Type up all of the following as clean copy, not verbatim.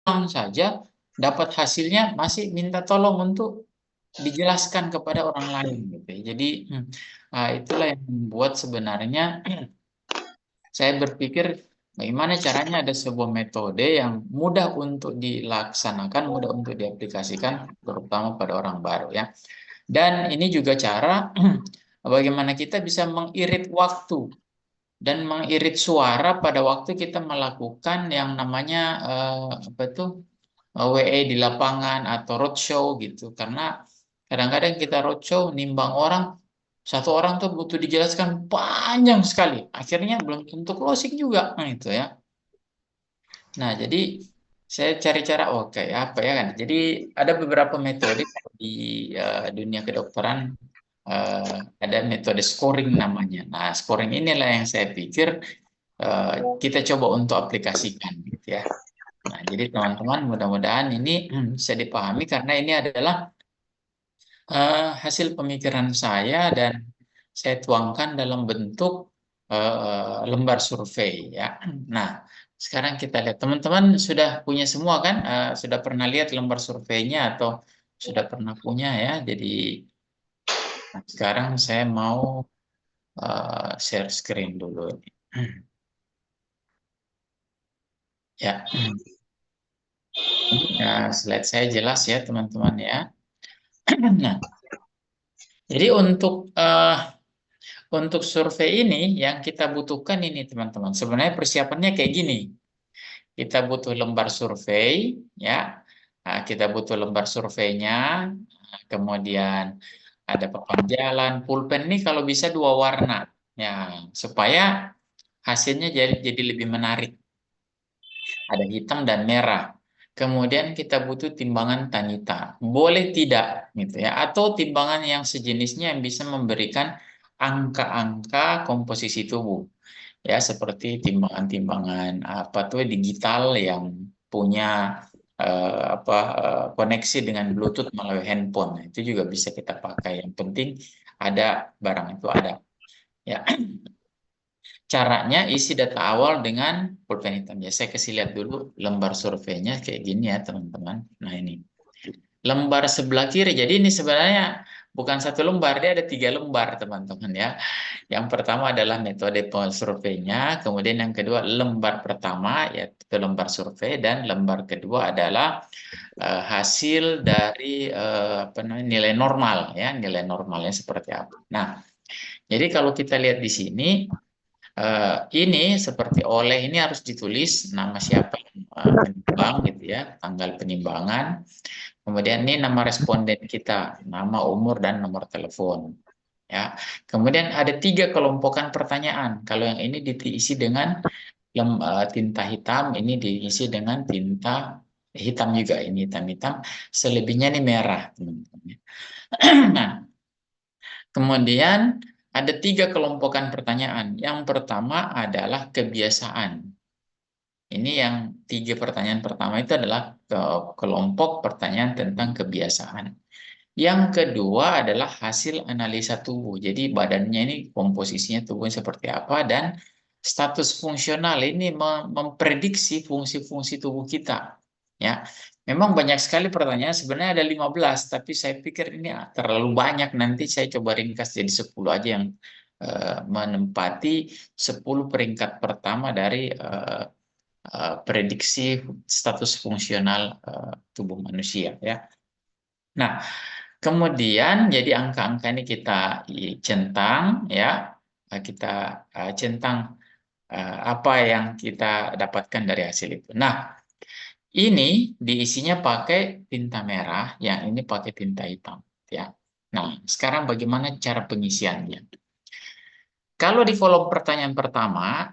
saja dapat hasilnya masih minta tolong untuk dijelaskan kepada orang lain gitu ya. Jadi itulah yang membuat sebenarnya saya berpikir bagaimana caranya ada sebuah metode yang mudah untuk dilaksanakan, mudah untuk diaplikasikan, terutama pada orang baru ya. Dan ini juga cara bagaimana kita bisa mengirit waktu dan mengirit suara pada waktu kita melakukan yang namanya apa itu WA di lapangan atau roadshow gitu. Karena kadang-kadang kita roadshow nimbang orang, satu orang tuh butuh dijelaskan panjang sekali. Akhirnya belum tentu closing juga, nah itu ya. Nah, jadi saya cari cara oke apa ya kan. Jadi ada beberapa metode di dunia kedokteran, eh, ada metode scoring namanya. Nah, scoring inilah yang saya pikir eh, kita coba untuk aplikasikan gitu ya. Nah, jadi teman-teman mudah-mudahan ini bisa dipahami karena ini adalah hasil pemikiran saya dan saya tuangkan dalam bentuk lembar survei ya. Nah, sekarang kita lihat teman-teman sudah punya semua kan? Sudah pernah lihat lembar surveinya atau sudah pernah punya ya. Jadi sekarang saya mau share screen dulu. Ya, nah, slide saya jelas ya teman-teman ya. Nah, jadi untuk survei ini yang kita butuhkan ini teman-teman. Sebenarnya persiapannya kayak gini. Kita butuh lembar survei, ya. Nah, kita butuh lembar surveinya, kemudian ada papan jalan, pulpen ini kalau bisa dua warna, ya, supaya hasilnya jadi lebih menarik. Ada hitam dan merah. Kemudian kita butuh timbangan Tanita. Boleh tidak, gitu ya, atau timbangan yang sejenisnya yang bisa memberikan angka-angka komposisi tubuh ya seperti timbangan-timbangan apa tuh digital yang punya koneksi dengan Bluetooth melalui handphone. Nah, itu juga bisa kita pakai. Yang penting ada barang itu ada. Ya, caranya isi data awal dengan pulpen hitam. Ya, saya kasih lihat dulu lembar surveinya kayak gini ya teman-teman. Nah ini lembar sebelah kiri. Jadi ini sebenarnya bukan satu lembar, dia ada tiga lembar teman-teman ya. Yang pertama adalah metode surveinya, kemudian yang kedua lembar pertama yaitu lembar survei dan lembar kedua adalah hasil dari apa namanya nilai normal ya, nilai normalnya seperti apa. Nah, jadi kalau kita lihat di sini ini seperti oleh ini harus ditulis nama siapa yang menimbang gitu ya, tanggal penimbangan. Kemudian ini nama responden kita, nama, umur, dan nomor telepon. Ya, kemudian ada tiga kelompokan pertanyaan. Kalau yang ini diisi dengan tinta hitam, ini diisi dengan tinta hitam juga. Ini hitam-hitam, selebihnya ini merah, teman-teman. Nah, kemudian ada tiga kelompokan pertanyaan. Yang pertama adalah kebiasaan. Ini yang tiga pertanyaan pertama itu adalah kelompok pertanyaan tentang kebiasaan. Yang kedua adalah hasil analisa tubuh. Jadi badannya ini komposisinya tubuhnya seperti apa dan status fungsional ini memprediksi fungsi-fungsi tubuh kita. Ya, memang banyak sekali pertanyaan. Sebenarnya ada 15, tapi saya pikir ini terlalu banyak. Nanti saya coba ringkas jadi 10 aja yang menempati 10 peringkat pertama dari prediksi status fungsional tubuh manusia. Ya. Nah, kemudian jadi angka-angka ini kita centang ya, kita centang apa yang kita dapatkan dari hasil itu. Nah, ini diisinya pakai tinta merah, yang ini pakai tinta hitam ya. Nah, sekarang bagaimana cara pengisiannya? Kalau di kolom pertanyaan pertama,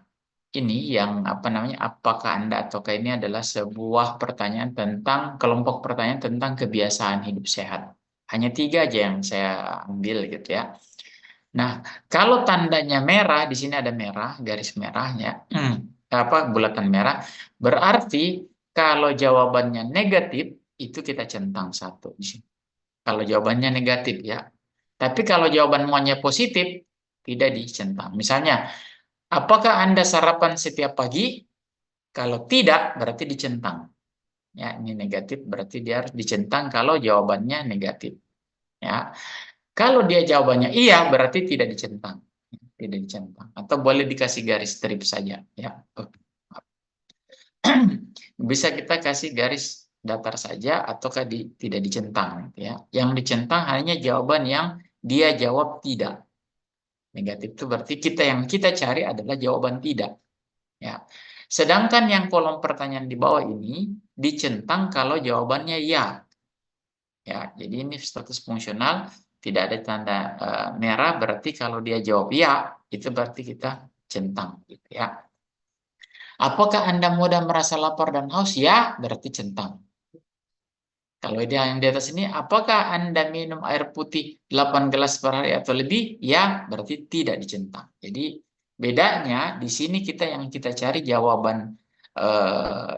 ini yang apa namanya, apakah Anda ataukah ini adalah sebuah pertanyaan tentang kelompok pertanyaan tentang kebiasaan hidup sehat. Hanya tiga aja yang saya ambil gitu ya. Nah, kalau tandanya merah, di sini ada merah, garis merahnya, apa bulatan merah, berarti kalau jawabannya negatif, itu kita centang satu di sini. Kalau jawabannya negatif ya. Tapi kalau jawaban semuanya positif, tidak dicentang. Misalnya, apakah Anda sarapan setiap pagi? Kalau tidak, berarti dicentang. Ya, ini negatif berarti dia harus dicentang kalau jawabannya negatif. Ya, kalau dia jawabannya iya berarti tidak dicentang, tidak dicentang. Atau boleh dikasih garis strip saja. Ya, bisa kita kasih garis datar saja ataukah tidak dicentang. Ya, yang dicentang hanya jawaban yang dia jawab tidak. Negatif itu berarti yang kita cari adalah jawaban tidak. Ya. Sedangkan yang kolom pertanyaan di bawah ini dicentang kalau jawabannya ya. Ya, jadi ini status fungsional tidak ada tanda merah berarti kalau dia jawab ya, itu berarti kita centang gitu ya. Apakah Anda mudah merasa lapar dan haus? Ya, berarti centang. Kalau dia yang di atas ini, apakah Anda minum air putih 8 gelas per hari atau lebih? Ya, berarti tidak dicentang. Jadi bedanya di sini yang kita cari jawaban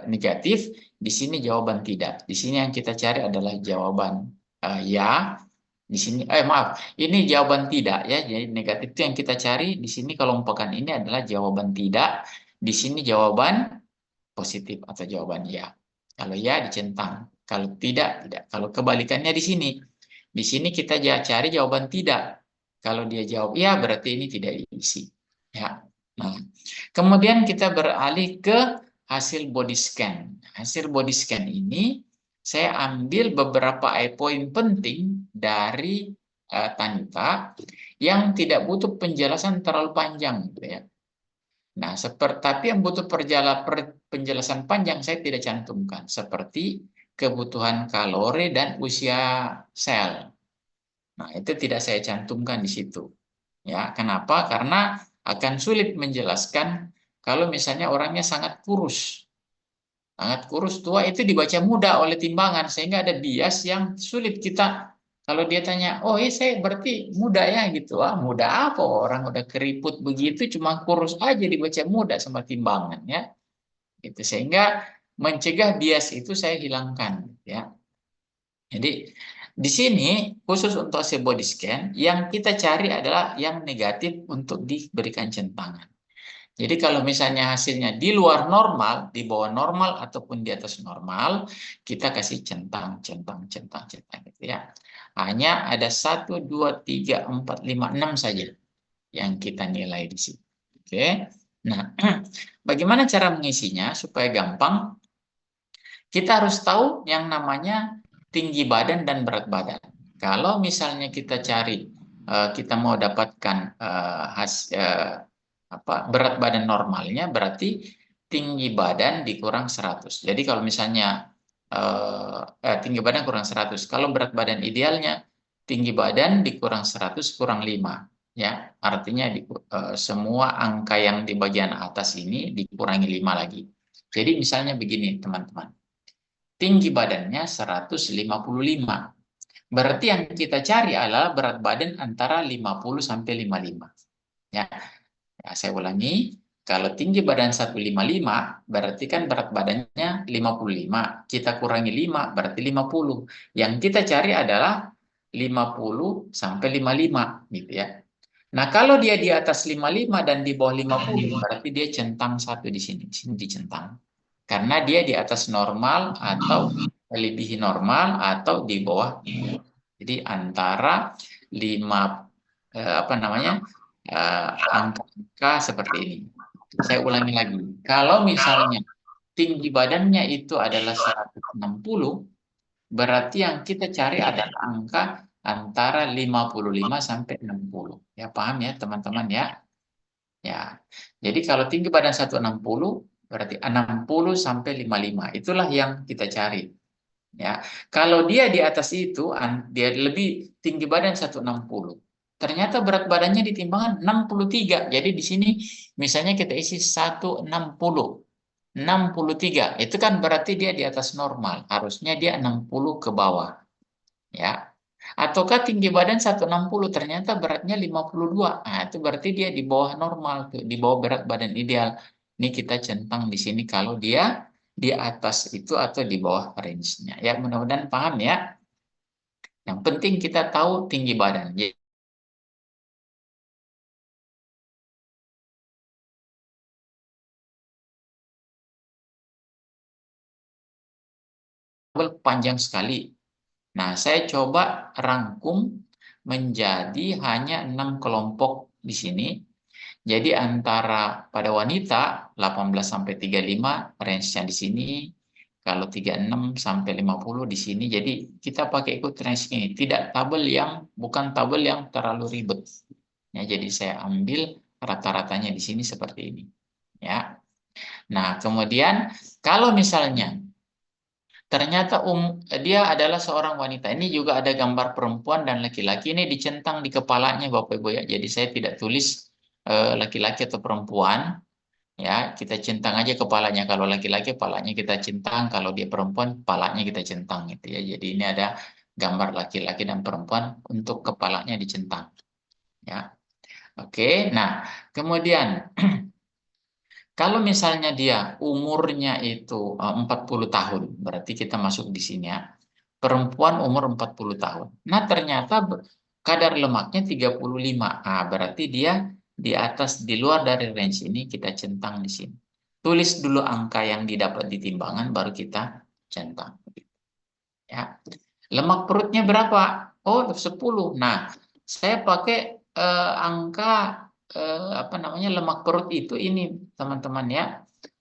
negatif, di sini jawaban tidak. Di sini yang kita cari adalah jawaban ya. Di sini, maaf, ini jawaban tidak ya. Jadi negatif itu yang kita cari. Di sini kelompokan ini adalah jawaban tidak. Di sini jawaban positif atau jawaban ya. Kalau ya dicentang, kalau tidak tidak. Kalau kebalikannya di sini. Di sini kita cari jawaban tidak. Kalau dia jawab ya berarti ini tidak diisi. Ya. Nah, kemudian kita beralih ke hasil body scan. Hasil body scan ini saya ambil beberapa poin penting dari Tanita yang tidak butuh penjelasan terlalu panjang gitu ya. Nah, tapi yang butuh penjelasan panjang saya tidak cantumkan, seperti kebutuhan kalori dan usia sel. Nah, itu tidak saya cantumkan di situ. Ya, kenapa? Karena akan sulit menjelaskan kalau misalnya orangnya sangat kurus. Sangat kurus tua itu dibaca mudah oleh timbangan sehingga ada bias yang sulit kita kalau dia tanya, oh saya berarti muda ya gitu. Ah, muda apa orang udah keriput begitu cuma kurus aja dibaca muda sama timbangan ya. Gitu sehingga mencegah bias itu saya hilangkan ya. Jadi di sini khusus untuk hasil body scan yang kita cari adalah yang negatif untuk diberikan centangan. Jadi kalau misalnya hasilnya di luar normal, di bawah normal ataupun di atas normal, kita kasih centang, centang, centang, centang gitu ya. Hanya ada 1, 2, 3, 4, 5, 6 saja yang kita nilai di sini. Oke. Nah, bagaimana cara mengisinya supaya gampang? Kita harus tahu yang namanya tinggi badan dan berat badan. Kalau misalnya kita cari, kita mau dapatkan berat badan normalnya berarti tinggi badan dikurang 100. Jadi kalau misalnya tinggi badan kurang 100. Kalau berat badan idealnya tinggi badan dikurang 100 kurang 5. Ya, artinya semua angka yang di bagian atas ini dikurangi 5 lagi. Jadi misalnya begini teman-teman. Tinggi badannya 155. Berarti yang kita cari adalah berat badan antara 50 sampai 55. Ya, ya, saya ulangi, kalau tinggi badan 155, berarti kan berat badannya 55. Kita kurangi 5, berarti 50. Yang kita cari adalah 50 sampai 55, gitu ya. Nah, kalau dia di atas 55 dan di bawah 50, berarti dia centang satu di sini. Di sini dicentang. Karena dia di atas normal atau melebihi normal atau di bawah. Jadi antara 5 apa namanya? Angka-angka seperti ini. Saya ulangi lagi. Kalau misalnya tinggi badannya itu adalah 160, berarti yang kita cari adalah angka antara 55 sampai 60. Ya, paham ya, teman-teman ya? Ya. Jadi kalau tinggi badan 160, berarti 60 sampai 55. Itulah yang kita cari. Ya, kalau dia di atas itu, dia lebih tinggi badan 160. Ternyata berat badannya di timbangan 63. Jadi di sini misalnya kita isi 160. 63. Itu kan berarti dia di atas normal. Harusnya dia 60 ke bawah. Ya. Ataukah tinggi badan 160 ternyata beratnya 52. Nah, itu berarti dia di bawah normal tuh, di bawah berat badan ideal. Ini kita centang di sini kalau dia di atas itu atau di bawah range-nya. Ya, mudah-mudahan paham ya. Yang penting kita tahu tinggi badan. panjang sekali. Nah, saya coba rangkum menjadi hanya 6 kelompok di sini. Jadi antara pada wanita 18 sampai 35 range-nya di sini, kalau 36 sampai 50 di sini. Jadi kita pakai ikut range ini, tidak bukan tabel yang terlalu ribet. Ya, jadi saya ambil rata-ratanya di sini seperti ini. Ya. Nah, kemudian kalau misalnya ternyata dia adalah seorang wanita. Ini juga ada gambar perempuan dan laki-laki. Ini dicentang di kepalanya Bapak Ibu ya. Jadi saya tidak tulis laki-laki atau perempuan. Ya, kita centang aja kepalanya. Kalau laki-laki kepalanya kita centang. Kalau dia perempuan kepalanya kita centang gitu ya. Jadi ini ada gambar laki-laki dan perempuan untuk kepalanya dicentang. Ya. Oke. Nah, kemudian kalau misalnya dia umurnya itu 40 tahun, berarti kita masuk di sini ya. Perempuan umur 40 tahun. Nah, ternyata kadar lemaknya 35. Ah, berarti dia di atas, di luar dari range ini, kita centang di sini. Tulis dulu angka yang didapat di timbangan, baru kita centang. Ya. Lemak perutnya berapa? Oh, 10. Nah, saya pakai angka apa namanya lemak perut itu ini, teman-teman ya.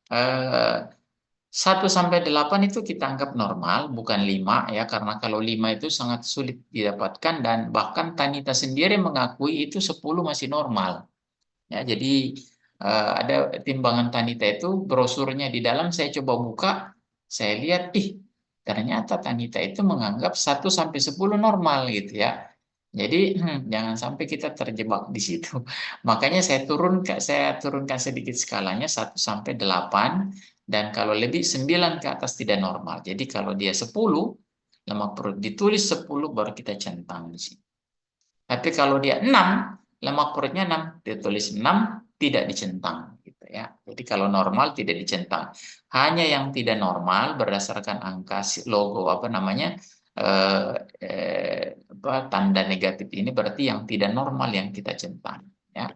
1 sampai 8 itu kita anggap normal, bukan 5 ya, karena kalau 5 itu sangat sulit didapatkan dan bahkan Tanita sendiri mengakui itu 10 masih normal. Ya, jadi ada timbangan Tanita itu brosurnya di dalam saya coba buka, saya lihat ternyata Tanita itu menganggap 1 sampai 10 normal gitu ya. Jadi jangan sampai kita terjebak di situ. Makanya saya turunkan sedikit skalanya 1 sampai 8 dan kalau lebih 9 ke atas tidak normal. Jadi kalau dia 10 lemak perut ditulis 10 baru kita centang di sini. Tapi kalau dia 6 lemak perutnya 6 ditulis 6 tidak dicentang gitu ya. Jadi kalau normal tidak dicentang. Hanya yang tidak normal berdasarkan angka logo apa namanya tanda negatif ini berarti yang tidak normal yang kita centang ya.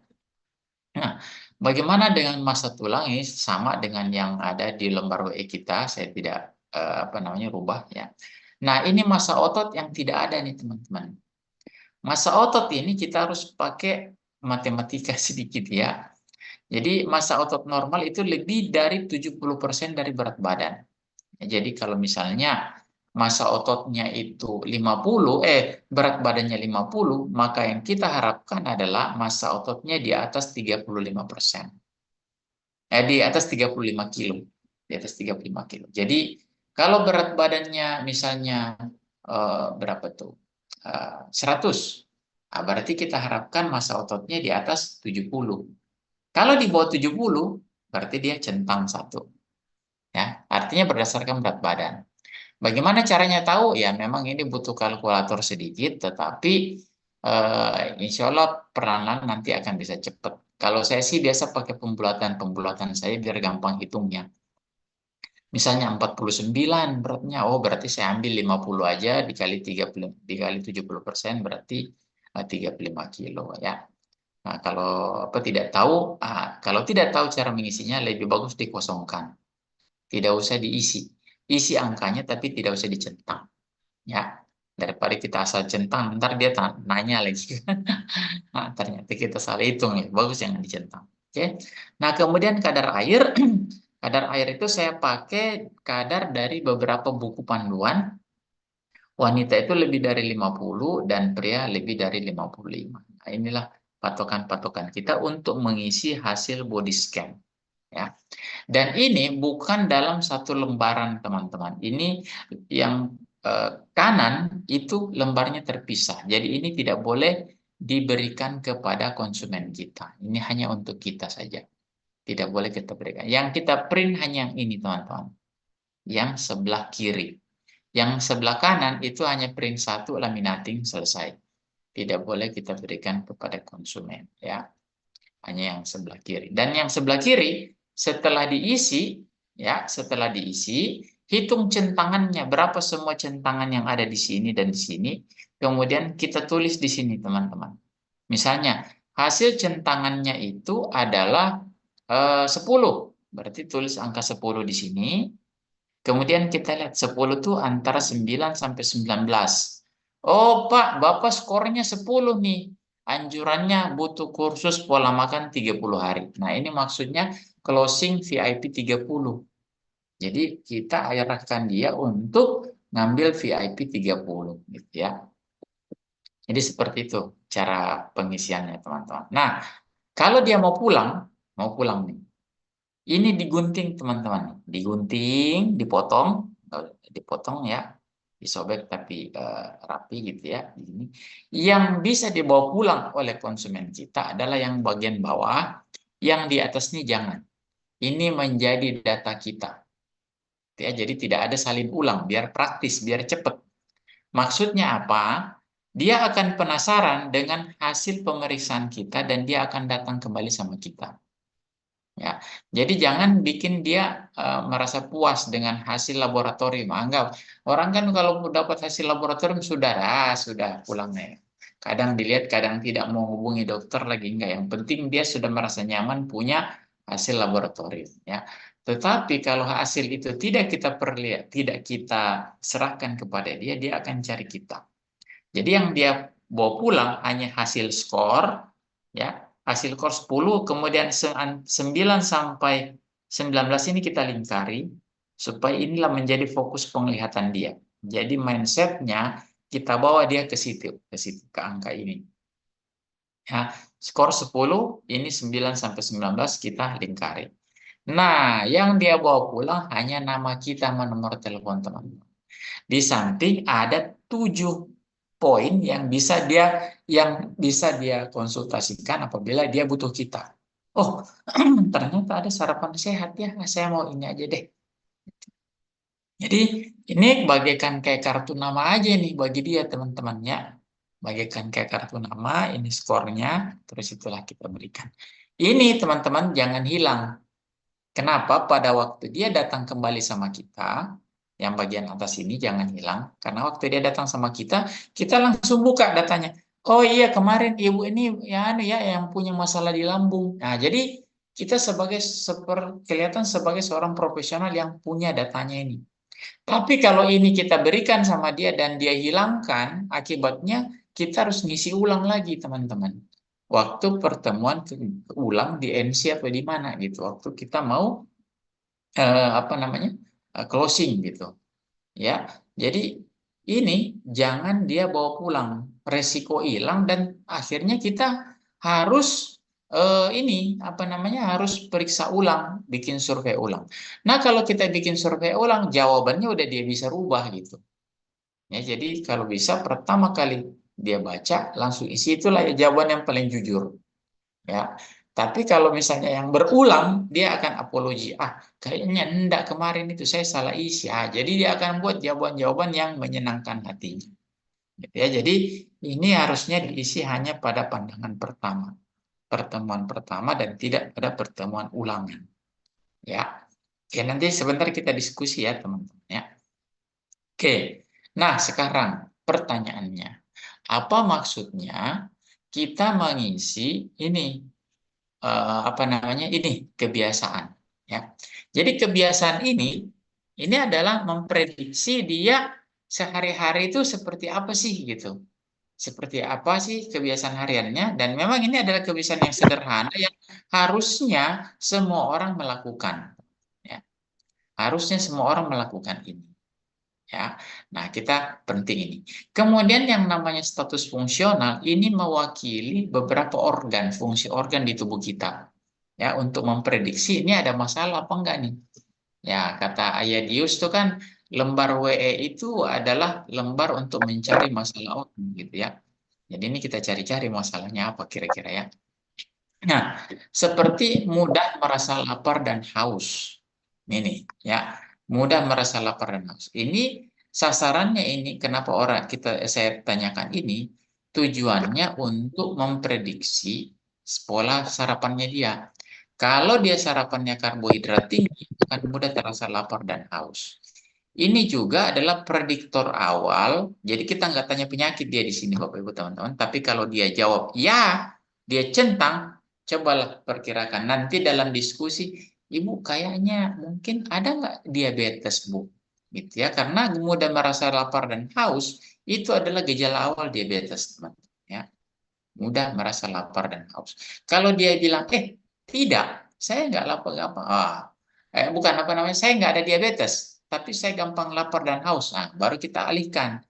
Nah, bagaimana dengan massa tulang ini sama dengan yang ada di lembar WE kita, saya tidak apa namanya rubah ya. Nah, ini massa otot yang tidak ada nih teman-teman. Massa otot ini kita harus pakai matematika sedikit ya. Jadi massa otot normal itu lebih dari 70% dari berat badan. Jadi kalau misalnya massa ototnya itu 50, berat badannya 50, maka yang kita harapkan adalah massa ototnya di atas 35%. Di atas 35 kilo. Di atas 35 kilo. Jadi kalau berat badannya misalnya berapa tuh? 100. Nah, berarti kita harapkan massa ototnya di atas 70. Kalau di bawah 70, berarti dia centang 1. Ya, artinya berdasarkan berat badan. Bagaimana caranya tahu? Ya, memang ini butuh kalkulator sedikit, tetapi insya Allah perlahan-lahan nanti akan bisa cepat. Kalau saya sih biasa pakai pembulatan saya biar gampang hitungnya. Misalnya 49 beratnya, oh berarti saya ambil 50 aja dikali 30, dikali 70% berarti 35 kilo ya. Nah, kalau tidak tahu cara mengisinya lebih bagus dikosongkan. Tidak usah diisi. Isi angkanya tapi tidak usah dicentang. Ya, daripada kita asal centang, ntar dia nanya lagi. Nah, ternyata kita salah hitung ya. Bagus jangan dicentang. Oke. Nah, kemudian kadar air. Kadar air itu saya pakai kadar dari beberapa buku panduan. Wanita itu lebih dari 50 dan pria lebih dari 55. Nah, inilah patokan-patokan kita untuk mengisi hasil body scan. Ya. Dan ini bukan dalam satu lembaran, teman-teman. Ini yang kanan itu lembarnya terpisah. Jadi ini tidak boleh diberikan kepada konsumen kita. Ini hanya untuk kita saja. Tidak boleh kita berikan. Yang kita print hanya yang ini, teman-teman. Yang sebelah kiri. Yang sebelah kanan itu hanya print 1, laminating, selesai. Tidak boleh kita berikan kepada konsumen. Ya. Hanya yang sebelah kiri. Dan yang sebelah kiri, setelah diisi, hitung centangannya, berapa semua centangan yang ada di sini dan di sini, kemudian kita tulis di sini, teman-teman. Misalnya, hasil centangannya itu adalah 10, berarti tulis angka 10 di sini, Kemudian kita lihat 10 tuh antara 9 sampai 19. Oh Pak, Bapak skornya 10 nih. Anjurannya butuh kursus pola makan 30 hari. Nah ini maksudnya closing VIP 30. Jadi kita arahkan dia untuk ngambil VIP 30 gitu ya. Jadi seperti itu cara pengisiannya teman-teman. Nah, kalau dia mau pulang nih. Ini digunting teman-teman, digunting, dipotong, dipotong ya, disobek tapi rapi gitu ya. Ini yang bisa dibawa pulang oleh konsumen kita adalah yang bagian bawah, yang di atasnya jangan. Ini menjadi data kita. Ya, jadi tidak ada salin ulang, biar praktis, biar cepat. Maksudnya apa? Dia akan penasaran dengan hasil pemeriksaan kita dan dia akan datang kembali sama kita. Ya, jadi jangan bikin dia merasa puas dengan hasil laboratorium. Anggap orang kan kalau dapat hasil laboratorium sudah pulang ya. Kadang dilihat, kadang tidak mau hubungi dokter lagi enggak. Yang penting dia sudah merasa nyaman punya hasil laboratorium ya. Tetapi kalau hasil itu tidak kita perlihat, tidak kita serahkan kepada dia, dia akan cari kita. Jadi yang dia bawa pulang hanya hasil skor ya, hasil skor 10, kemudian 9 sampai 19 ini kita lingkari supaya inilah menjadi fokus penglihatan dia. Jadi mindsetnya kita bawa dia ke situ, ke angka ini. Ya, skor 10 ini 9 sampai 19 kita lingkari. Nah, yang dia bawa pulang hanya nama kita sama nomor telepon teman-teman. Di samping ada 7 poin yang bisa dia konsultasikan apabila dia butuh kita. Oh, ternyata ada sarapan sehat ya. Saya mau ini aja deh. Jadi ini bagaikan kayak kartu nama aja nih bagi dia teman-teman ya. Bagaikan kayak kartu nama, ini skornya, terus itulah kita berikan. Ini teman-teman jangan hilang. Kenapa? Pada waktu dia datang kembali sama kita, yang bagian atas ini jangan hilang. Karena waktu dia datang sama kita langsung buka datanya. Oh iya, kemarin ibu ini ya yang punya masalah di lambung. Nah, jadi kita kelihatan sebagai seorang profesional yang punya datanya ini. Tapi kalau ini kita berikan sama dia dan dia hilangkan, akibatnya kita harus ngisi ulang lagi, teman-teman. Waktu pertemuan ulang di MC atau di mana gitu. Waktu kita mau closing gitu. Ya, jadi ini jangan dia bawa pulang, resiko hilang dan akhirnya kita harus harus periksa ulang, bikin survei ulang. Nah, kalau kita bikin survei ulang, jawabannya udah dia bisa rubah gitu. Ya, jadi kalau bisa pertama kali dia baca langsung isi itulah ya jawaban yang paling jujur. Ya. Tapi kalau misalnya yang berulang, dia akan apologi. Kayaknya enggak kemarin itu saya salah isi. Jadi dia akan buat jawaban-jawaban yang menyenangkan hatinya. Gitu ya. Jadi ini harusnya diisi hanya pada pandangan pertama. Pertemuan pertama dan tidak pada pertemuan ulangan. Ya. Oke, nanti sebentar kita diskusi ya, teman-teman ya. Oke. Nah, sekarang pertanyaannya. Apa maksudnya kita mengisi ini ini kebiasaan ya. Jadi kebiasaan ini adalah memprediksi dia sehari-hari itu seperti apa sih gitu. Seperti apa sih kebiasaan hariannya dan memang ini adalah kebiasaan yang sederhana yang harusnya semua orang melakukan ya. Harusnya semua orang melakukan ini. Ya. Nah, kita penting ini. Kemudian yang namanya status fungsional ini mewakili beberapa organ, fungsi organ di tubuh kita. Ya, untuk memprediksi ini ada masalah apa enggak nih? Ya, kata Ayadius itu kan lembar WE itu adalah lembar untuk mencari masalah organ gitu ya. Jadi ini kita cari-cari masalahnya apa kira-kira ya. Nah, seperti mudah merasa lapar dan haus. Ini ya, mudah merasa lapar dan haus. Ini sasarannya ini kenapa saya tanyakan ini tujuannya untuk memprediksi pola sarapannya dia. Kalau dia sarapannya karbohidrat tinggi, akan mudah terasa lapar dan haus. Ini juga adalah prediktor awal. Jadi kita nggak tanya penyakit dia di sini, Bapak Ibu teman-teman. Tapi kalau dia jawab ya, dia centang, cobalah perkirakan. Nanti dalam diskusi Ibu kayaknya mungkin ada nggak diabetes, Bu? Gitu ya, karena mudah merasa lapar dan haus itu adalah gejala awal diabetes, teman-teman. Ya, mudah merasa lapar dan haus. Kalau dia bilang, tidak, saya nggak lapar, bukan apa namanya, saya nggak ada diabetes, tapi saya gampang lapar dan haus. Nah, baru kita alihkan.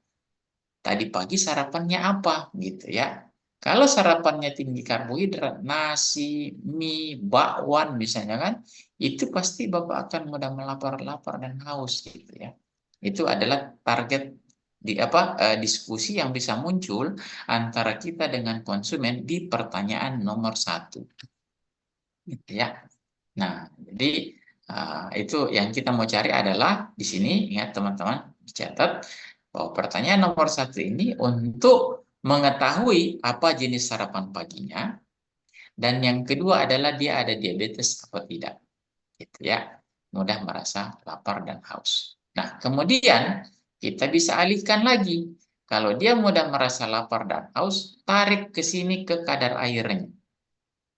Tadi pagi sarapannya apa, gitu ya. Kalau sarapannya tinggi karbohidrat, nasi, mie, bakwan misalnya kan, itu pasti Bapak akan mudah melapar dan haus gitu ya. Itu adalah target di diskusi yang bisa muncul antara kita dengan konsumen di pertanyaan nomor 1 gitu ya. Nah, jadi itu yang kita mau cari adalah di sini, ingat teman-teman, dicatat bahwa pertanyaan nomor 1 ini untuk mengetahui apa jenis sarapan paginya, dan yang kedua adalah dia ada diabetes atau tidak, gitu ya. Mudah merasa lapar dan haus. Nah, kemudian kita bisa alihkan lagi. Kalau dia mudah merasa lapar dan haus, tarik ke sini ke kadar airnya.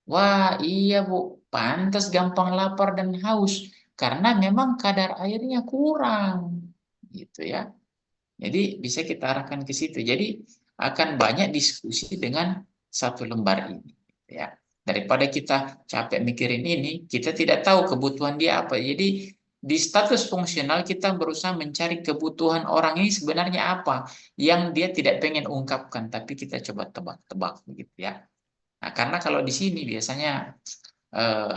Wah, iya Bu, pantas gampang lapar dan haus karena memang kadar airnya kurang, gitu ya. Jadi bisa kita arahkan ke situ. Jadi akan banyak diskusi dengan satu lembar ini, ya. Daripada kita capek mikirin ini, kita tidak tahu kebutuhan dia apa. Jadi di status fungsional kita berusaha mencari kebutuhan orang ini sebenarnya apa yang dia tidak pengen ungkapkan, tapi kita coba tebak-tebak, gitu ya. Nah, karena kalau di sini biasanya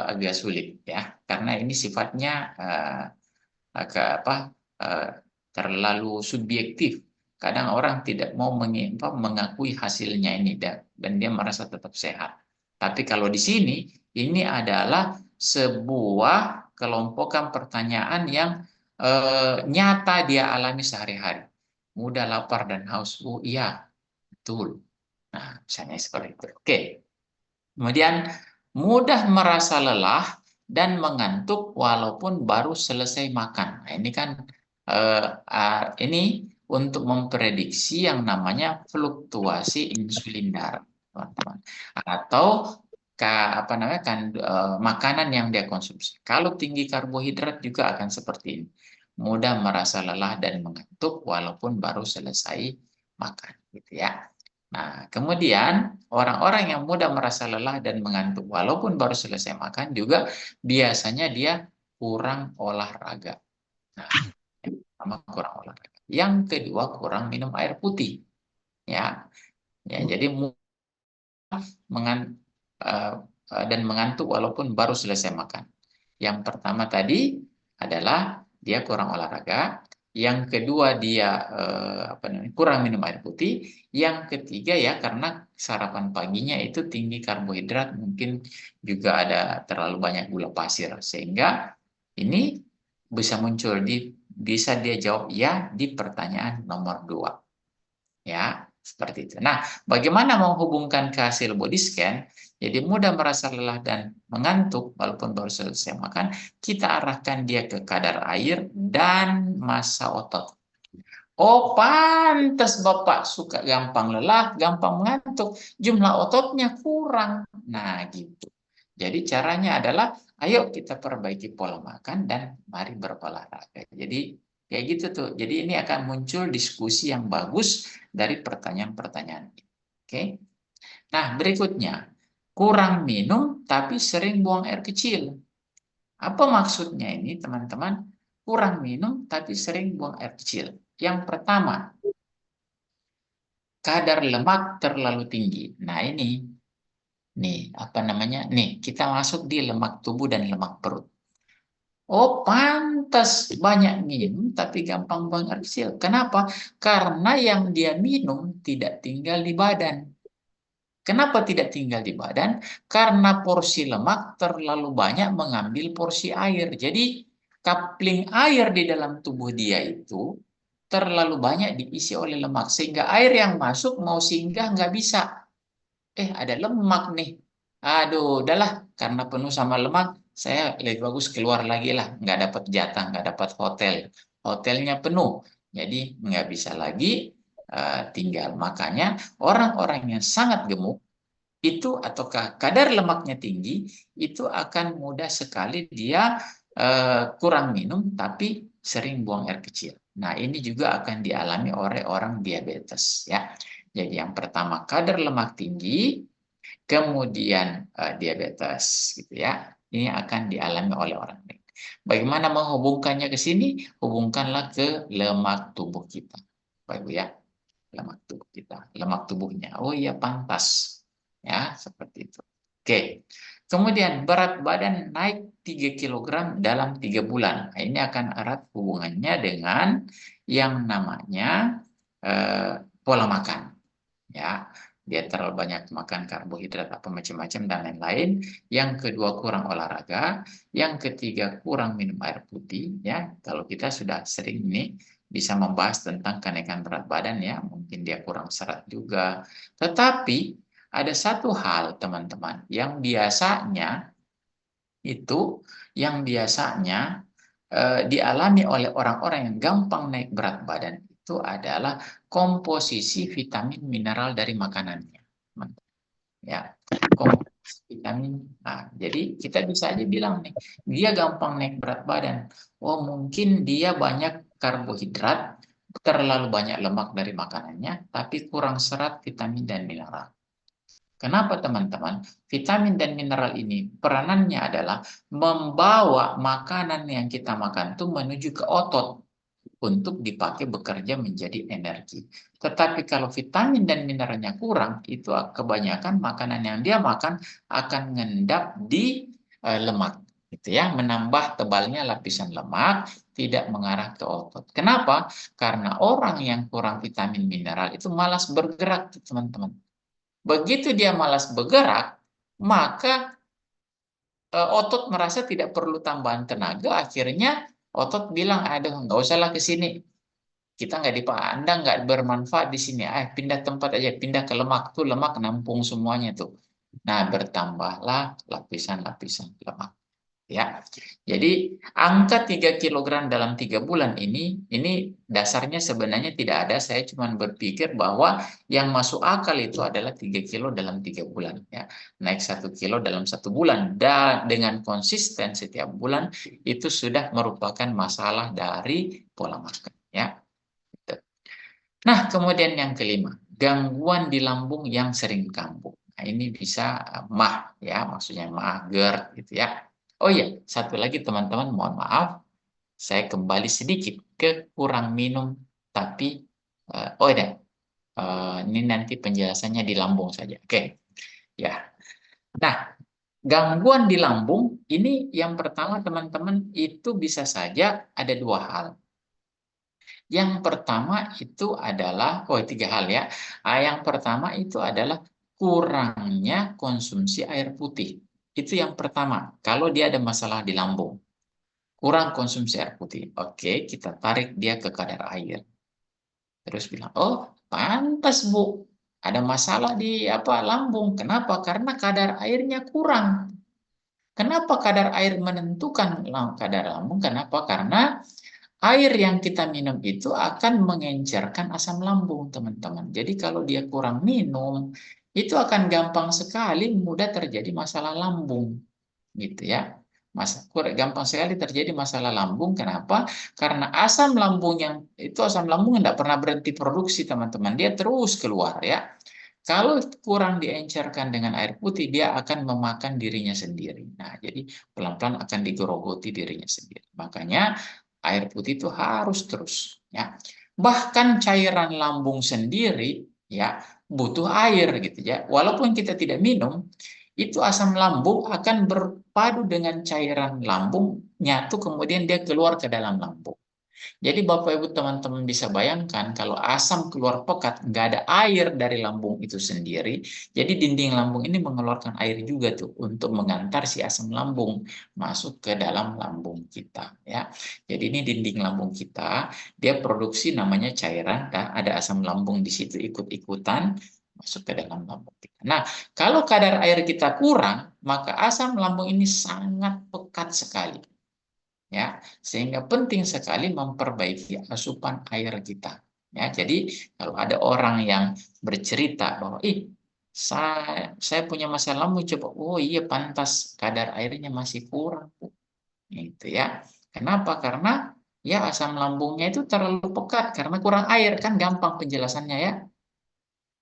agak sulit ya, karena ini sifatnya agak eh, terlalu subjektif. Kadang orang tidak mau mengakui hasilnya ini dan dia merasa tetap sehat. Tapi kalau di sini ini adalah sebuah kelompokan pertanyaan yang nyata dia alami sehari-hari. Mudah lapar dan haus. Oh iya, betul. Nah, misalnya seperti itu. Oke. Kemudian mudah merasa lelah dan mengantuk walaupun baru selesai makan. Nah, ini kan ini untuk memprediksi yang namanya fluktuasi insulin darah, teman-teman. Atau apa namanya kan makanan yang dia konsumsi. Kalau tinggi karbohidrat juga akan seperti ini. Mudah merasa lelah dan mengantuk walaupun baru selesai makan, gitu ya. Nah, kemudian orang-orang yang mudah merasa lelah dan mengantuk walaupun baru selesai makan juga biasanya dia kurang olahraga. Nah, yang pertama kurang olahraga. Yang kedua kurang minum air putih. Ya, ya jadi mengan, eh, dan mengantuk walaupun baru selesai makan. Yang pertama tadi adalah dia kurang olahraga. Yang kedua dia kurang minum air putih. Yang ketiga ya karena sarapan paginya itu tinggi karbohidrat, mungkin juga ada terlalu banyak gula pasir sehingga ini bisa muncul bisa dia jawab ya di pertanyaan nomor 2. Ya, seperti itu. Nah, bagaimana menghubungkan ke hasil body scan? Jadi mudah merasa lelah dan mengantuk walaupun baru selesai makan, kita arahkan dia ke kadar air dan massa otot. Oh, pantas Bapak suka gampang lelah, gampang mengantuk, jumlah ototnya kurang. Nah, gitu. Jadi caranya adalah, ayo kita perbaiki pola makan dan mari berolahraga. Jadi kayak gitu tuh. Jadi ini akan muncul diskusi yang bagus dari pertanyaan-pertanyaan ini. Oke. Nah, berikutnya, kurang minum tapi sering buang air kecil. Apa maksudnya ini, teman-teman? Kurang minum tapi sering buang air kecil. Yang pertama, kadar lemak terlalu tinggi. Nah, ini nih, apa namanya? Nih, kita masuk di lemak tubuh dan lemak perut. Oh, pantas banyak minum tapi gampang buang air kecil. Kenapa? Karena yang dia minum tidak tinggal di badan. Kenapa tidak tinggal di badan? Karena porsi lemak terlalu banyak mengambil porsi air. Jadi, coupling air di dalam tubuh dia itu terlalu banyak diisi oleh lemak. Sehingga air yang masuk mau singgah nggak bisa. Ada lemak nih. Aduh, udahlah. Karena penuh sama lemak, saya lebih bagus keluar lagi lah. Nggak dapat jatah, nggak dapat hotel. Hotelnya penuh. Jadi nggak bisa lagi tinggal. Makanya orang-orang yang sangat gemuk, itu ataukah kadar lemaknya tinggi, itu akan mudah sekali dia kurang minum tapi sering buang air kecil. Nah, ini juga akan dialami oleh orang diabetes ya. Jadi yang pertama kadar lemak tinggi, kemudian diabetes gitu ya. Ini akan dialami oleh orang lain. Bagaimana menghubungkannya ke sini? Hubungkanlah ke lemak tubuh kita. Baik Bu ya, lemak tubuh kita, lemak tubuhnya. Oh iya pantas. Ya, seperti itu. Oke. Kemudian berat badan naik 3 kg dalam 3 bulan. Nah, ini akan erat hubungannya dengan yang namanya pola makan. Ya, dia terlalu banyak makan karbohidrat apa macam-macam dan lain-lain. Yang kedua kurang olahraga, yang ketiga kurang minum air putih ya. Kalau kita sudah sering nih bisa membahas tentang kenaikan berat badan ya, mungkin dia kurang serat juga. Tetapi ada satu hal teman-teman yang biasanya itu dialami oleh orang-orang yang gampang naik berat badan itu adalah komposisi vitamin mineral dari makanannya. Ya, komposisi vitamin. Nah, jadi kita bisa aja bilang nih, dia gampang naik berat badan. Oh, mungkin dia banyak karbohidrat, terlalu banyak lemak dari makanannya, tapi kurang serat, vitamin dan mineral. Kenapa teman-teman? Vitamin dan mineral ini peranannya adalah membawa makanan yang kita makan itu menuju ke otot untuk dipakai bekerja menjadi energi. Tetapi kalau vitamin dan mineralnya kurang, itu kebanyakan makanan yang dia makan akan ngendap di lemak, gitu ya, menambah tebalnya lapisan lemak, tidak mengarah ke otot. Kenapa? Karena orang yang kurang vitamin mineral itu malas bergerak, teman-teman. Begitu dia malas bergerak, maka otot merasa tidak perlu tambahan tenaga, akhirnya otot bilang, aduh nggak usahlah ke sini, kita nggak dipandang, nggak bermanfaat di sini, pindah tempat aja, pindah ke lemak, tuh lemak nampung semuanya tuh. Nah, bertambahlah lapisan-lapisan lemak. Ya, jadi angka 3 kg dalam 3 bulan ini dasarnya sebenarnya tidak ada. Saya cuma berpikir bahwa yang masuk akal itu adalah 3 kilo dalam 3 bulan. Ya, naik 1 kilo dalam 1 bulan dan dengan konsisten setiap bulan itu sudah merupakan masalah dari pola makan. Ya, gitu. Nah, kemudian yang kelima, gangguan di lambung yang sering kambuh. Nah, ini bisa MAH ya, maksudnya MAH GERD gitu ya. Oh iya, satu lagi teman-teman, mohon maaf, saya kembali sedikit ke kurang minum, tapi oh iya, ini nanti penjelasannya di lambung saja. Oke, ya. Nah, gangguan di lambung ini yang pertama teman-teman itu bisa saja ada dua hal. Yang pertama itu adalah, tiga hal ya. Yang pertama itu adalah kurangnya konsumsi air putih. Itu yang pertama, kalau dia ada masalah di lambung. Kurang konsumsi air putih. Oke, kita tarik dia ke kadar air. Terus bilang, oh pantas Bu, ada masalah di lambung. Kenapa? Karena kadar airnya kurang. Kenapa kadar air menentukan kadar lambung? Kenapa? Karena air yang kita minum itu akan mengencerkan asam lambung, teman-teman. Jadi kalau dia kurang minum, itu akan gampang sekali mudah terjadi masalah lambung, gitu ya. Gampang sekali terjadi masalah lambung. Kenapa? Karena asam lambung asam lambung tidak pernah berhenti produksi, teman-teman. Dia terus keluar ya. Kalau kurang diencerkan dengan air putih, dia akan memakan dirinya sendiri. Nah, jadi pelan-pelan akan digerogoti dirinya sendiri. Makanya air putih itu harus terus ya. Bahkan cairan lambung sendiri ya butuh air gitu ya. Walaupun kita tidak minum, itu asam lambung akan berpadu dengan cairan lambung, nyatu kemudian dia keluar ke dalam lambung. Jadi Bapak Ibu teman-teman bisa bayangkan kalau asam keluar pekat, nggak ada air dari lambung itu sendiri, jadi dinding lambung ini mengeluarkan air juga tuh untuk mengantar si asam lambung masuk ke dalam lambung kita ya. Jadi ini dinding lambung kita, dia produksi namanya cairan, dan ada asam lambung di situ ikut-ikutan masuk ke dalam lambung kita. Nah, kalau kadar air kita kurang, maka asam lambung ini sangat pekat sekali. Ya, sehingga penting sekali memperbaiki asupan air kita. Ya, jadi kalau ada orang yang bercerita bahwa saya punya masalah lambung, coba, oh iya pantas kadar airnya masih kurang, Bu. Gitu ya. Kenapa? Karena ya asam lambungnya itu terlalu pekat karena kurang air, kan gampang penjelasannya ya.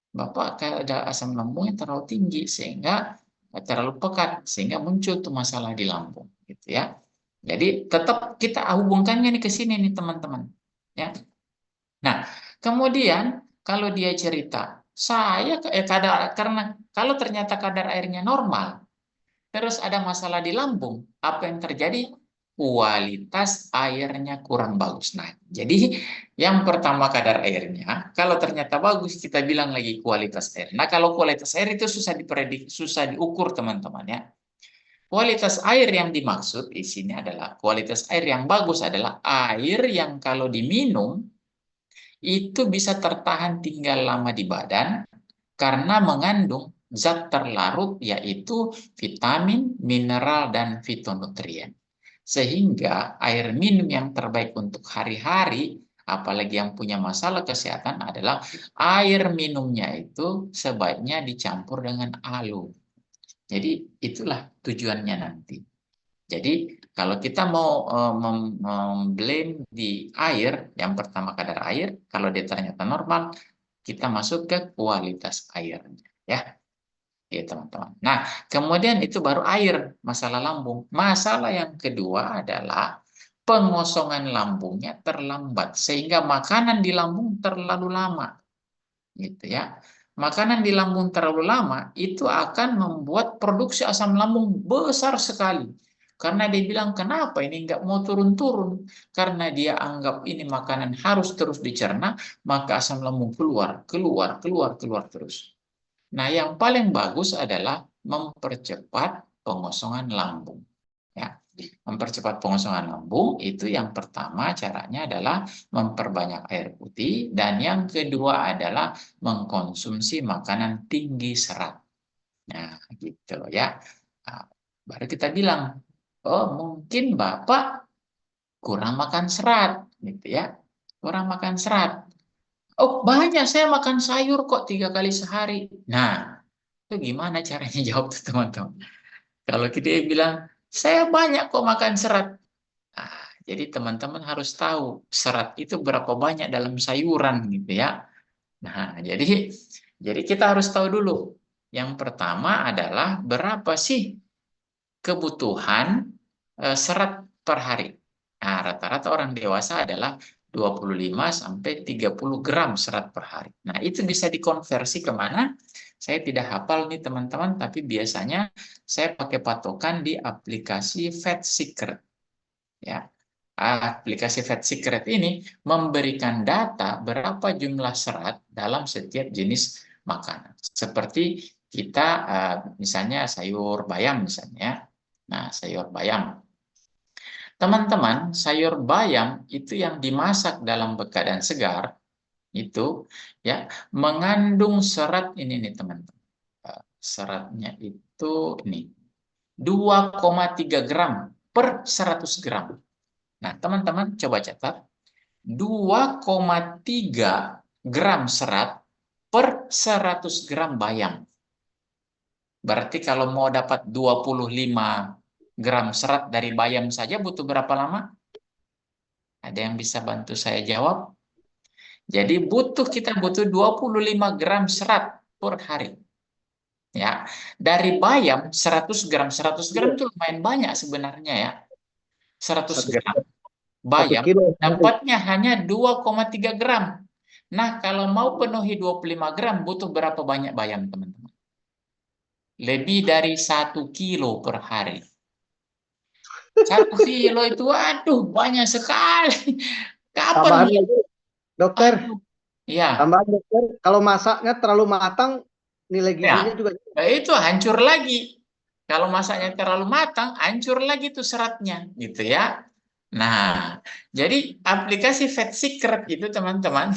Bapak ada asam lambungnya terlalu tinggi sehingga terlalu pekat sehingga muncul tuh masalah di lambung gitu ya. Jadi tetap kita hubungkannya nih ke sini nih teman-teman ya. Nah, kemudian kalau dia cerita, karena kalau ternyata kadar airnya normal, terus ada masalah di lambung, apa yang terjadi? Kualitas airnya kurang bagus. Nah, jadi yang pertama kadar airnya, kalau ternyata bagus, kita bilang lagi kualitas air. Nah, kalau kualitas air itu susah diprediksi, susah diukur teman-teman ya. Kualitas air yang dimaksud di sini adalah kualitas air yang bagus adalah air yang kalau diminum itu bisa tertahan tinggal lama di badan karena mengandung zat terlarut yaitu vitamin, mineral, dan fitonutrien. Sehingga air minum yang terbaik untuk hari-hari, apalagi yang punya masalah kesehatan adalah air minumnya itu sebaiknya dicampur dengan aloe. Jadi itulah tujuannya nanti. Jadi kalau kita mau memblend di air, yang pertama kadar air, kalau dia ternyata normal, kita masuk ke kualitas airnya, ya, ya teman-teman. Nah, kemudian itu baru air, masalah lambung. Masalah yang kedua adalah pengosongan lambungnya terlambat, sehingga makanan di lambung terlalu lama, gitu ya. Makanan di lambung terlalu lama itu akan membuat produksi asam lambung besar sekali. Karena dia bilang, kenapa ini nggak mau turun-turun? Karena dia anggap ini makanan harus terus dicerna, maka asam lambung keluar, keluar, keluar, keluar terus. Nah, yang paling bagus adalah mempercepat pengosongan lambung. Ya, mempercepat pengosongan lambung itu yang pertama caranya adalah memperbanyak air putih dan yang kedua adalah mengkonsumsi makanan tinggi serat. Nah, gitu ya. Nah, baru kita bilang, oh mungkin Bapak kurang makan serat, gitu ya. Kurang makan serat. Oh banyak, saya makan sayur kok 3 kali sehari. Nah, itu gimana caranya jawab tuh teman-teman? Kalau kita bilang, saya banyak kok makan serat. Nah, jadi teman-teman harus tahu serat itu berapa banyak dalam sayuran gitu ya. Nah, jadi kita harus tahu dulu. Yang pertama adalah berapa sih kebutuhan serat per hari. Nah, rata-rata orang dewasa adalah 25 sampai 30 gram serat per hari. Nah, itu bisa dikonversi kemana? Saya tidak hafal nih teman-teman, tapi biasanya saya pakai patokan di aplikasi Fat Secret. Ya, aplikasi Fat Secret ini memberikan data berapa jumlah serat dalam setiap jenis makanan. Seperti kita misalnya sayur bayam misalnya. Nah, sayur bayam. Teman-teman, sayur bayam itu yang dimasak dalam keadaan segar itu ya mengandung serat ini nih teman-teman. Seratnya itu ini 2,3 gram per 100 gram. Nah, teman-teman coba catat 2,3 gram serat per 100 gram bayam. Berarti kalau mau dapat 25 gram serat dari bayam saja butuh berapa lama? Ada yang bisa bantu saya jawab? Jadi kita butuh 25 gram serat per hari. Ya, dari bayam 100 gram. 100 gram itu lumayan banyak sebenarnya ya. 100 Satu, gram satu bayam kilo. dapatnya hanya 2,3 gram. Nah, kalau mau penuhi 25 gram butuh berapa banyak bayam, teman-teman? Lebih dari 1 kilo per hari. 1 kilo itu, aduh, banyak sekali. Kapan Tambahan mau? lagi, dokter. Aduh, ya, Tambahan dokter. Kalau masaknya terlalu matang, nilai gizinya ya, juga. itu hancur lagi. Kalau masaknya terlalu matang, hancur lagi tuh seratnya, gitu ya. Nah, jadi aplikasi Fat Secret itu teman-teman,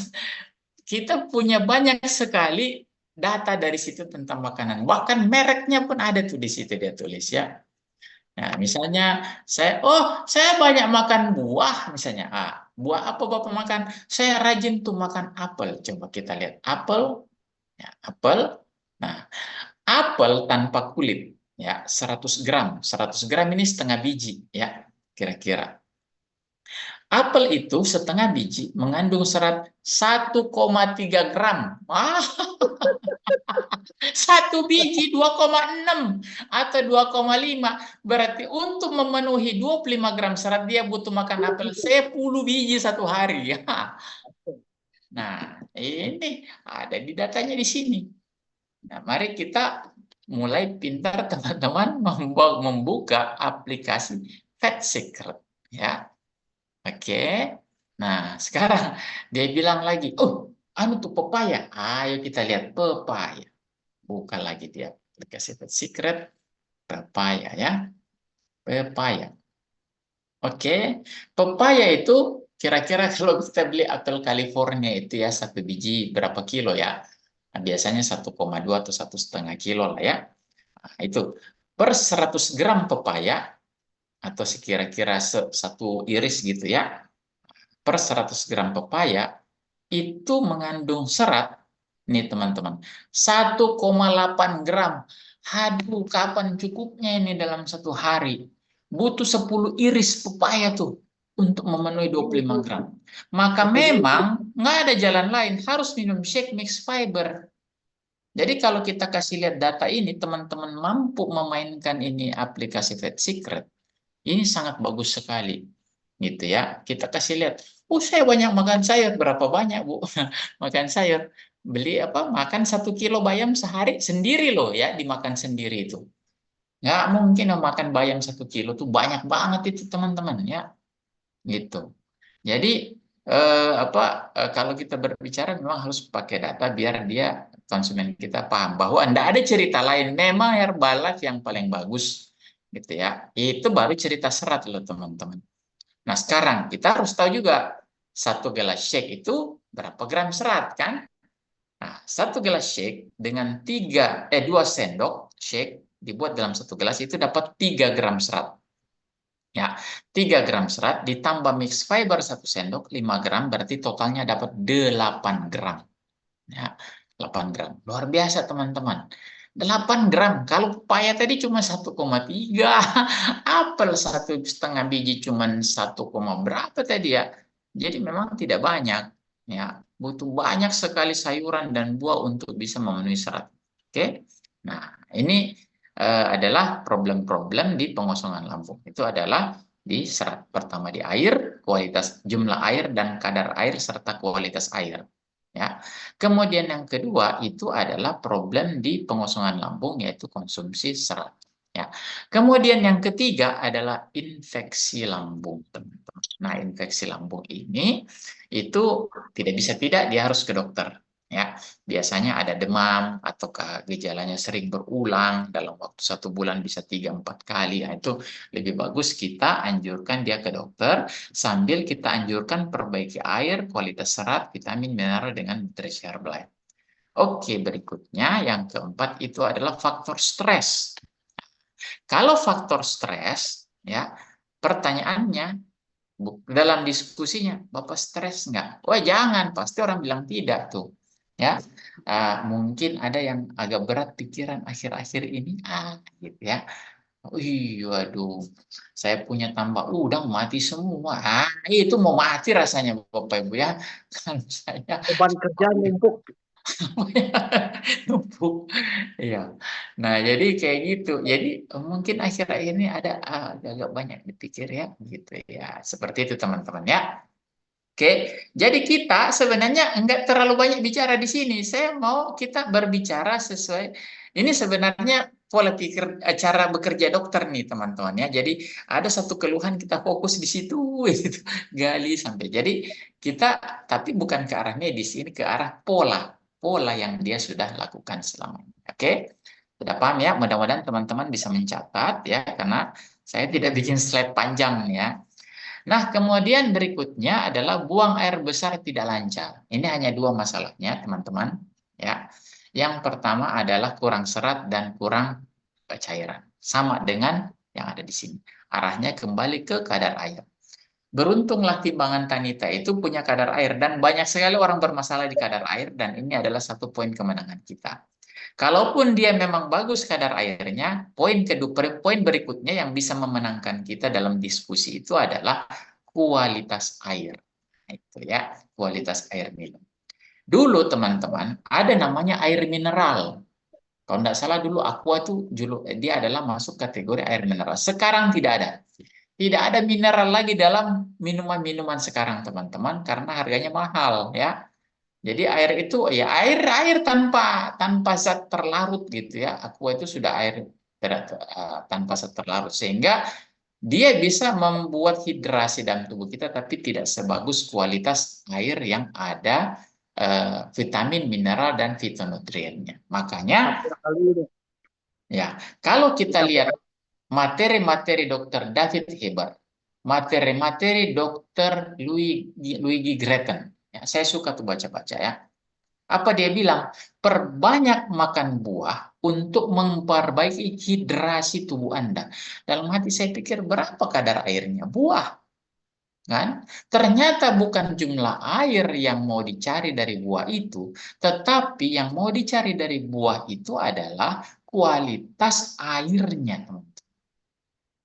kita punya banyak sekali data dari situ tentang makanan. Bahkan mereknya pun ada tuh di situ dia tulis ya. Nah, misalnya saya banyak makan buah misalnya. Buah apa Bapak makan? Saya rajin tuh makan apel. Coba kita lihat apel, ya, apel. Nah, apel tanpa kulit ya 100 gram. 100 gram ini setengah biji ya kira-kira. Apel itu setengah biji mengandung serat 1,3 gram. Satu biji 2,6 atau 2,5. Berarti untuk memenuhi 25 gram serat dia butuh makan apel 10 biji satu hari. Nah, ini ada di datanya di sini. Nah, mari kita mulai pintar teman-teman membuka aplikasi Fat Secret ya. Oke. Nah, sekarang dia bilang lagi, "Oh, anu tuh pepaya." Ayo kita lihat pepaya. Buka lagi dia aplikasi Fat Secret pepaya ya. Pepaya. Oke. Pepaya itu kira-kira kalau kita beli apel California itu ya satu biji berapa kilo ya? Nah, biasanya 1,2 atau 1,5 kilo lah ya. Nah, itu per 100 gram pepaya atau sekira-kira satu iris gitu ya. Per 100 gram pepaya itu mengandung serat nih teman-teman 1,8 gram. Aduh, kapan cukupnya ini dalam satu hari? Butuh 10 iris pepaya tuh untuk memenuhi 25 gram. Maka memang nggak ada jalan lain, harus minum shake mix fiber. Jadi kalau kita kasih lihat data ini, teman-teman mampu memainkan ini aplikasi Fat Secret, ini sangat bagus sekali. Gitu ya. Kita kasih lihat, saya banyak makan sayur. Berapa banyak, Bu? Makan sayur. Beli apa? Makan 1 kilo bayam sehari sendiri loh ya, dimakan sendiri itu. Nggak mungkin makan bayam 1 kilo tuh banyak banget itu teman-teman ya. Gitu. Jadi kalau kita berbicara memang harus pakai data biar dia konsumen kita paham bahwa tidak ada cerita lain. Memang Herbalife yang paling bagus, gitu ya. Itu baru cerita serat loh teman-teman. Nah sekarang kita harus tahu juga satu gelas shake itu berapa gram serat kan? Nah satu gelas shake dengan 2 sendok shake dibuat dalam satu gelas itu dapat 3 gram serat. Ya, 3 gram serat ditambah mix fiber 1 sendok, 5 gram, berarti totalnya dapat 8 gram. Ya, 8 gram. Luar biasa teman-teman. 8 gram. Kalau pepaya tadi cuma 1,3. Apel 1,5 biji cuma 1, berapa tadi ya. Jadi memang tidak banyak. Ya, butuh banyak sekali sayuran dan buah untuk bisa memenuhi serat. Oke. Nah, ini adalah problem-problem di pengosongan lambung. Itu adalah di serat. Pertama di air, kualitas jumlah air dan kadar air serta kualitas air. Ya. Kemudian yang kedua itu adalah problem di pengosongan lambung yaitu konsumsi serat. Ya. Kemudian yang ketiga adalah infeksi lambung, teman-teman. Nah, infeksi lambung ini itu tidak bisa tidak dia harus ke dokter. Ya, biasanya ada demam ataukah gejalanya sering berulang dalam waktu 1 bulan bisa 3-4 kali. Nah, itu lebih bagus kita anjurkan dia ke dokter sambil kita anjurkan perbaiki air, kualitas serat, vitamin, mineral dengan nutrisi Herbalife. Oke, berikutnya yang keempat itu adalah faktor stres. Kalau faktor stres, ya pertanyaannya dalam diskusinya, Bapak stres nggak? Wah jangan, pasti orang bilang tidak tuh. Ya, mungkin ada yang agak berat pikiran akhir-akhir ini, gitu ya. Waduh, saya punya tambah udang mati semua. Itu mau mati rasanya Bapak Ibu ya. Kalau saya Beban kerja numpuk. numpuk. Iya. Nah, jadi kayak gitu. Jadi mungkin akhir-akhir ini ada agak banyak dipikir ya, gitu ya. Seperti itu teman-teman ya. Oke, jadi kita sebenarnya enggak terlalu banyak bicara di sini. Saya mau kita berbicara sesuai. Ini sebenarnya pola pikir cara bekerja dokter nih teman-teman ya. Jadi ada satu keluhan kita fokus di situ, gitu. Gali sampai. Jadi kita tapi bukan ke arah medis, ini ke arah pola yang dia sudah lakukan selama ini. Oke, sudah paham ya? Mudah-mudahan teman-teman bisa mencatat ya, karena saya tidak bikin slide panjang ya. Nah, kemudian berikutnya adalah buang air besar tidak lancar. Ini hanya 2 masalahnya, teman-teman. Ya, yang pertama adalah kurang serat dan kurang cairan. Sama dengan yang ada di sini. Arahnya kembali ke kadar air. Beruntunglah timbangan Tanita itu punya kadar air dan banyak sekali orang bermasalah di kadar air dan ini adalah satu poin kemenangan kita. Kalaupun dia memang bagus kadar airnya, poin berikutnya yang bisa memenangkan kita dalam diskusi itu adalah kualitas air. Nah, itu ya, kualitas air minum. Dulu teman-teman, ada namanya air mineral. Kalau tidak salah dulu Aqua itu dia adalah masuk kategori air mineral. Sekarang tidak ada. Tidak ada mineral lagi dalam minuman-minuman sekarang teman-teman karena harganya mahal ya. Jadi air itu ya air tanpa tanpa zat terlarut gitu ya. Aqua itu sudah air tanpa zat terlarut sehingga dia bisa membuat hidrasi dalam tubuh kita tapi tidak sebagus kualitas air yang ada vitamin, mineral dan fitonutriennya. Makanya ya, kalau kita lihat materi-materi Dr. David Heber, materi-materi Dr. Luigi Gretten. Ya, saya suka tuh baca-baca ya. Apa dia bilang? Perbanyak makan buah untuk memperbaiki hidrasi tubuh Anda. Dalam hati saya pikir berapa kadar airnya? Buah. Kan? Ternyata bukan jumlah air yang mau dicari dari buah itu, tetapi yang mau dicari dari buah itu adalah kualitas airnya, teman.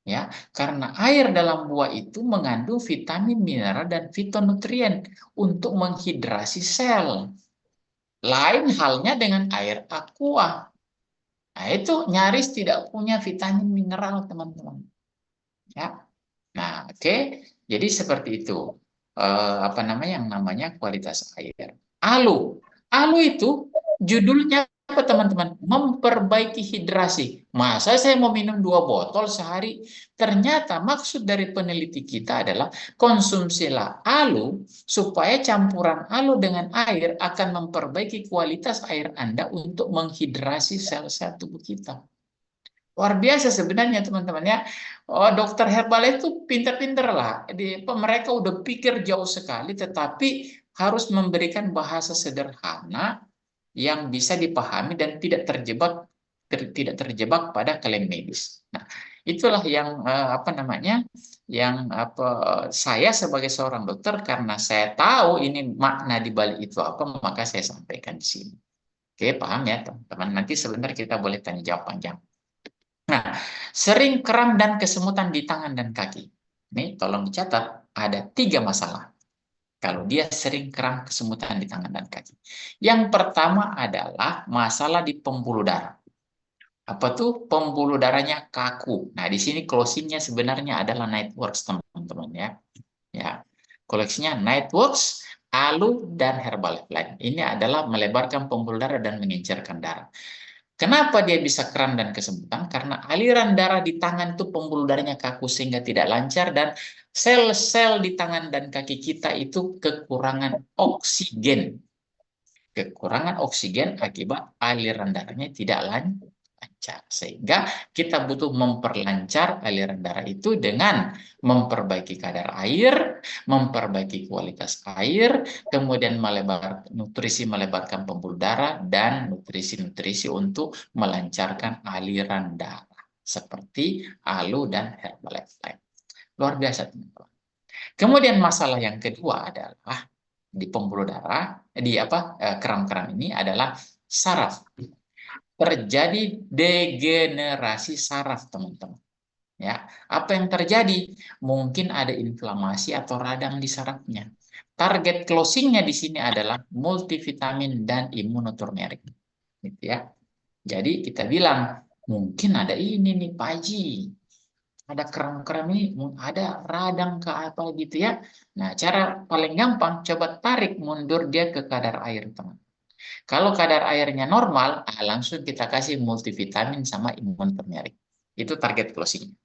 Ya, karena air dalam buah itu mengandung vitamin, mineral, dan fitonutrien untuk menghidrasi sel. Lain halnya dengan air aqua. Nah, itu nyaris tidak punya vitamin mineral, teman-teman. Ya. Nah, oke. Jadi seperti itu. Apa namanya yang namanya kualitas air. Alu. Alu itu judulnya apa, teman-teman? Memperbaiki hidrasi. Masa saya mau minum 2 botol sehari? Ternyata maksud dari peneliti kita adalah konsumsilah alu supaya campuran alu dengan air akan memperbaiki kualitas air Anda untuk menghidrasi sel-sel tubuh kita. Luar biasa sebenarnya teman-teman ya. Oh, dokter herbal itu pinter-pinter lah. Mereka udah pikir jauh sekali, tetapi harus memberikan bahasa sederhana yang bisa dipahami dan tidak terjebak pada klaim medis. Nah, itulah yang apa namanya, yang apa saya sebagai seorang dokter karena saya tahu ini makna di balik itu apa, maka saya sampaikan di sini. Oke, paham ya teman-teman. Nanti sebentar kita boleh tanya jawab panjang. Nah, sering kram dan kesemutan di tangan dan kaki. Ini tolong dicatat, ada 3 masalah. Kalau dia sering kram kesemutan di tangan dan kaki. Yang pertama adalah masalah di pembuluh darah. Apa tuh? Pembuluh darahnya kaku. Nah, di sini closingnya sebenarnya adalah Nightworks, teman-teman ya. Ya, koleksinya Nightworks, Alu, dan Herbalife Line. Ini adalah melebarkan pembuluh darah dan mengencerkan darah. Kenapa dia bisa kram dan kesemutan? Karena aliran darah di tangan itu pembuluh darahnya kaku sehingga tidak lancar dan sel-sel di tangan dan kaki kita itu kekurangan oksigen. Kekurangan oksigen akibat aliran darahnya tidak lancar. Sehingga kita butuh memperlancar aliran darah itu dengan memperbaiki kadar air, memperbaiki kualitas air, kemudian melebarkan pembuluh darah, dan nutrisi-nutrisi untuk melancarkan aliran darah. Seperti Alu dan Herbalife Life. Luar biasa, teman-teman. Kemudian masalah yang kedua adalah di pembuluh darah, di kram-kram ini adalah saraf. Terjadi degenerasi saraf, teman-teman. Ya, apa yang terjadi? Mungkin ada inflamasi atau radang di sarafnya. Target closingnya di sini adalah multivitamin dan imunoturmerik. Gitu ya. Jadi kita bilang mungkin ada ini nih Pak Haji, ada kram-kram ini, ada radang ke apa gitu ya. Nah, cara paling gampang coba tarik mundur dia ke kadar air, teman. Kalau kadar airnya normal, langsung kita kasih multivitamin sama imun turmeric. Itu target closing.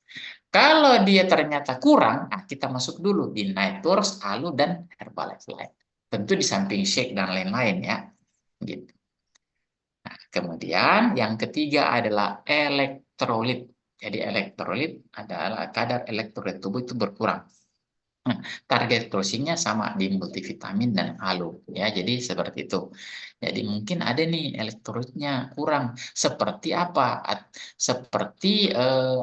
Kalau dia ternyata kurang, kita masuk dulu di Nightworks, Alu, dan Herbalife Life. Tentu di samping shake dan lain-lain ya. Gitu. Nah, kemudian yang ketiga adalah elektrolit. Jadi elektrolit adalah kadar elektrolit tubuh itu berkurang. Target closingnya sama di multivitamin dan alu ya, jadi seperti itu. Jadi mungkin ada nih elektrolitnya kurang. Seperti apa? Seperti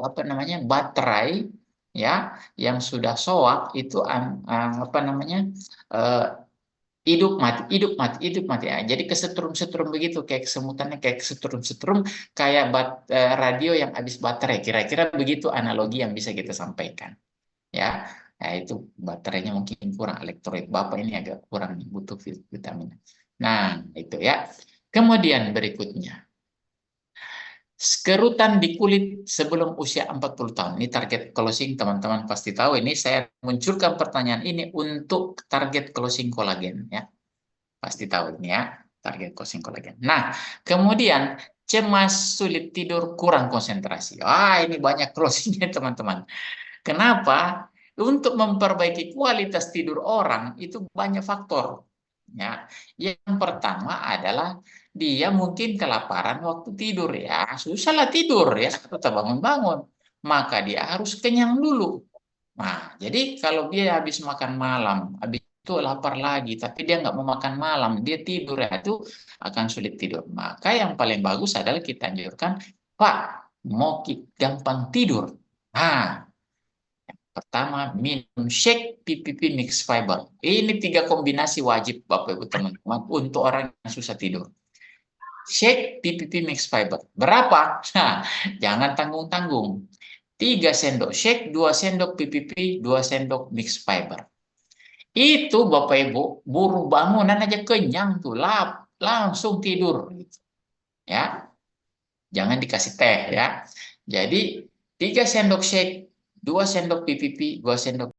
apa namanya, baterai ya yang sudah soak itu apa namanya, Hidup mati, hidup mati, hidup mati. Ya, jadi kesetrum-setrum begitu, kayak kesemutannya kayak kesetrum-setrum, kayak radio yang habis baterai. Kira-kira begitu analogi yang bisa kita sampaikan. Ya, nah, itu baterainya mungkin kurang, elektrolit Bapak ini agak kurang nih, butuh vitamin. Nah, itu ya. Kemudian berikutnya, kerutan di kulit sebelum usia 40 tahun. Ini target closing, teman-teman pasti tahu. Ini saya munculkan pertanyaan ini untuk target closing kolagen ya. Pasti tahu ini ya, target closing kolagen. Nah, kemudian cemas, sulit tidur, kurang konsentrasi. Ini banyak closingnya teman-teman. Kenapa? Untuk memperbaiki kualitas tidur orang itu banyak faktor. Ya, yang pertama adalah dia mungkin kelaparan waktu tidur ya, susahlah tidur ya, tetap bangun-bangun, maka dia harus kenyang dulu. Nah, jadi kalau dia habis makan malam, habis itu lapar lagi, tapi dia nggak mau makan malam, dia tidur ya, itu akan sulit tidur. Maka yang paling bagus adalah kita anjurkan, Pak, mau gampang tidur. Nah, pertama, minum shake PPP mix fiber. Ini 3 kombinasi wajib Bapak Ibu teman-teman untuk orang yang susah tidur. Shake PPP mix fiber. Berapa? Nah, jangan tanggung-tanggung. 3 sendok shake, 2 sendok PPP, 2 sendok mix fiber. Itu Bapak Ibu, buru bangunan aja kenyang tuh, langsung tidur. Ya, jangan dikasih teh ya. Jadi 3 sendok shake, 2 sendok PPP, 2 sendok